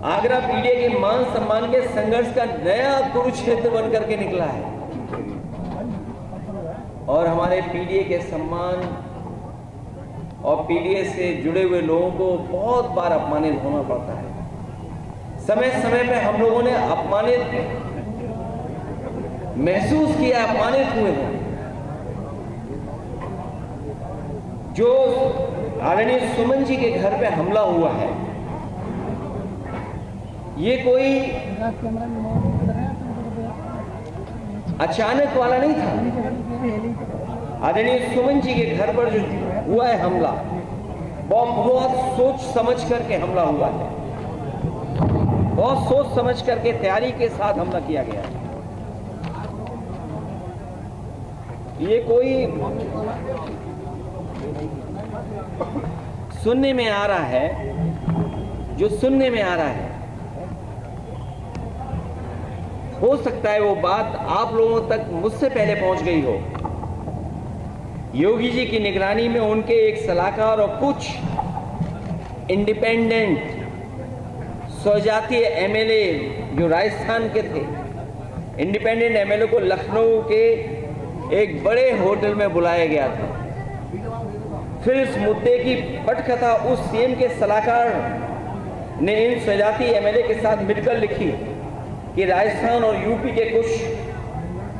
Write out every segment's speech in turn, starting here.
Agra PDA के मान सम्मान के संघर्ष का नया कुरुक्षेत्र बनकर के निकला है और हमारे पीडीए के सम्मान और पीडीए से जुड़े हुए लोगों को बहुत बार अपमानित होना पड़ता है। समय समय पे हम लोगों ने अपमानित महसूस किया, अपमानित हुए हैं। जो आदरणीय सुमन जी के घर पे हमला हुआ है, ये कोई अचानक वाला नहीं था। आदरणीय सुमन जी के घर पर जो हुआ है हमला, बहुत सोच समझ करके हमला हुआ है, बहुत सोच समझ करके तैयारी के साथ हमला किया गया है। ये कोई सुनने में आ रहा है, जो सुनने में आ रहा है, हो सकता है वो बात आप लोगों तक मुझसे पहले पहुंच गई हो। योगी जी की निगरानी में उनके एक सलाहकार और कुछ इंडिपेंडेंट स्वजातीय एमएलए जो राजस्थान के थे, इंडिपेंडेंट एमएलए को लखनऊ के एक बड़े होटल में बुलाया गया था। फिर इस मुद्दे की पटकथा उस सीएम के सलाहकार ने इन स्वजातीय एमएलए के साथ मिलकर लिखी कि राजस्थान और यूपी के कुछ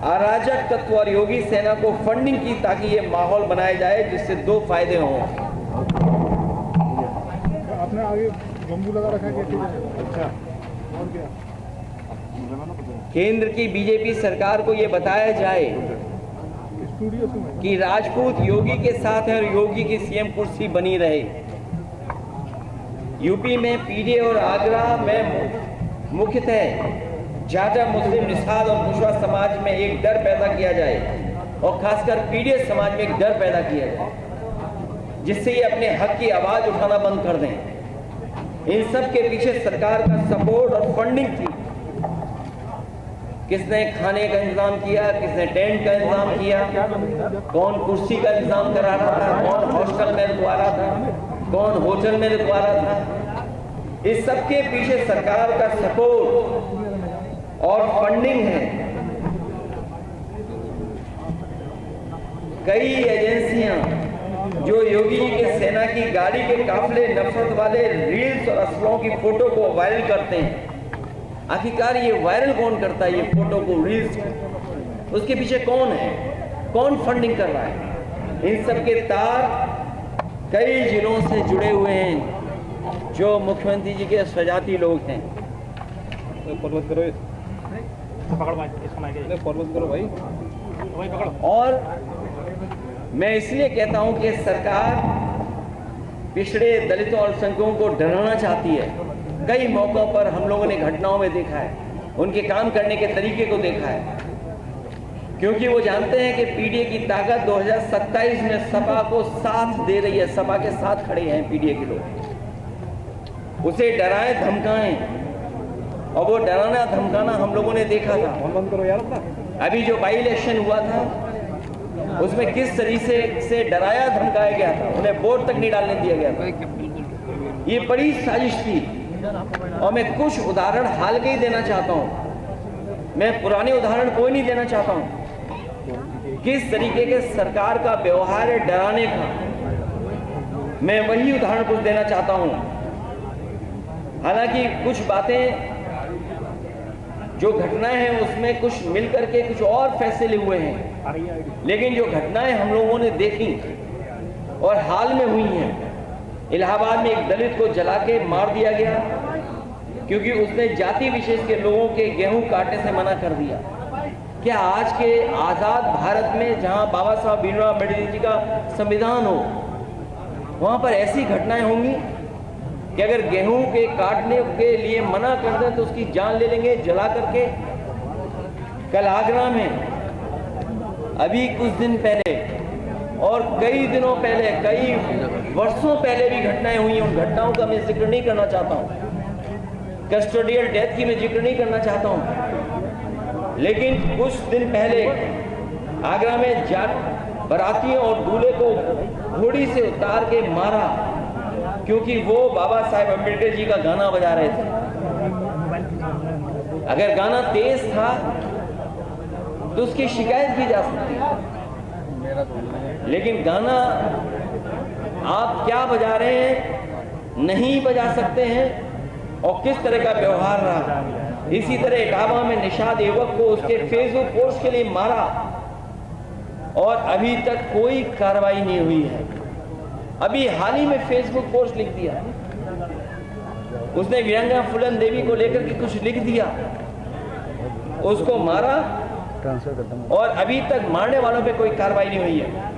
अराजक तत्व और योगी सेना को फंडिंग की ताकि ये माहौल बनाया जाए जिससे दो फायदे हों। आपने आगे बम्बू लगा रखा है क्या? अच्छा, और क्या? केंद्र की बीजेपी सरकार को ये बताया जाए कि राजपूत योगी के साथ है और योगी की सीएम कुर्सी बनी रहे। यूपी में पीडीए और आगरा में मुख्यतः जाटा मुस्लिम निषाद और कुशवाहा समाज में एक डर पैदा किया जाए और खासकर पीडीए समाज में एक डर पैदा किया जाए जिससे ये अपने हक की आवाज उठाना बंद कर दें। इन सब के पीछे सरकार का सपोर्ट और फंडिंग थी। किसने खाने का इंतजाम किया, किसने टेंट का इंतजाम किया, कौन कुर्सी का इंतजाम करा रहा था, कौन हॉस्टल में रुकवा रहा था, कौन होटल में रुकवा रहा था। इस सब के पीछे सरकार का सपोर्ट और फंडिंग है। कई एजेंसियां जो योगी जी के सेना की गाड़ी के काफले नफरत वाले रील्स और असलों की फोटो को वायरल करते हैं। आखिरकार ये वायरल कौन करता है, ये फोटो को, रील्स, उसके पीछे कौन है, कौन फंडिंग कर रहा है? इन सब के तार कई जिलों से जुड़े हुए हैं जो मुख्यमंत्री जी के स्वजाती लोग हैं। फॉरवर्ड करो, फॉरवर्ड करो भाई, पकड़ो। और मैं इसलिए कहता हूं कि सरकार पिछड़े दलितों और अल्पसंख्यकों को डराना चाहती है। कई मौकों पर हम लोगों ने घटनाओं में देखा है, उनके काम करने के तरीके को देखा है, क्योंकि वो जानते हैं कि पीडीए की ताकत 2027 में सपा को साथ दे रही है। सपा के साथ खड़े हैं पीडीए के लोग, उसे डराएं धमकाएं, और वो डराना धमकाना हम लोगों ने देखा था। बंद करो यार अपना। अभी जो बाई इलेक्शन हुआ था उसमें किस तरीके से डराया धमकाया गया था, उन्हें वोट तक नहीं डालने दिया गया था। ये बड़ी साजिश थी। और मैं कुछ उदाहरण हाल के ही देना चाहता हूं, मैं पुराने उदाहरण कोई नहीं देना चाहता हूं। किस तरीके के सरकार का व्यवहार है डराने का, मैं वही उदाहरण कुछ देना चाहता हूं। हालांकि कुछ बातें जो घटनाएं हैं उसमें कुछ मिलकर के कुछ और फैसले हुए हैं, लेकिन जो घटनाएं हम लोगों ने देखी और हाल में हुई हैं, इलाहाबाद में एक दलित को जला के मार दिया गया क्योंकि उसने जाति विशेष के लोगों के गेहूं काटने से मना कर दिया। क्या आज के आजाद भारत में जहां बाबा साहब भीमराव अम्बेडकर जी का संविधान हो, वहां पर ऐसी घटनाएं होंगी कि अगर गेहूं के काटने के लिए मना कर दें तो उसकी जान ले लेंगे जला करके? कल आगरा में, अभी कुछ दिन पहले और कई दिनों पहले, कई वर्षों पहले भी घटनाएं हुई हैं। उन घटनाओं का मैं जिक्र नहीं करना चाहता हूं, कस्टोडियल डेथ की मैं जिक्र नहीं करना चाहता हूं, लेकिन कुछ दिन पहले आगरा में बारातियों और दूल्हे को घोड़ी से उतार के मारा क्योंकि वो बाबा साहेब अम्बेडकर जी का गाना बजा रहे थे। अगर गाना तेज था तो उसकी शिकायत की जा सकती है, लेकिन गाना आप क्या बजा रहे हैं नहीं बजा सकते हैं और किस तरह का व्यवहार रहा। इसी तरह इटावा में निषाद युवक को उसके फेसबुक पोस्ट के लिए मारा और अभी तक कोई कार्रवाई नहीं हुई है। अभी हाल ही में फेसबुक पोस्ट लिख दिया, उसने वीरांगना फूलन देवी को लेकर के कुछ लिख दिया, उसको मारा और अभी तक मारने वालों पे कोई कार्रवाई नहीं हुई है।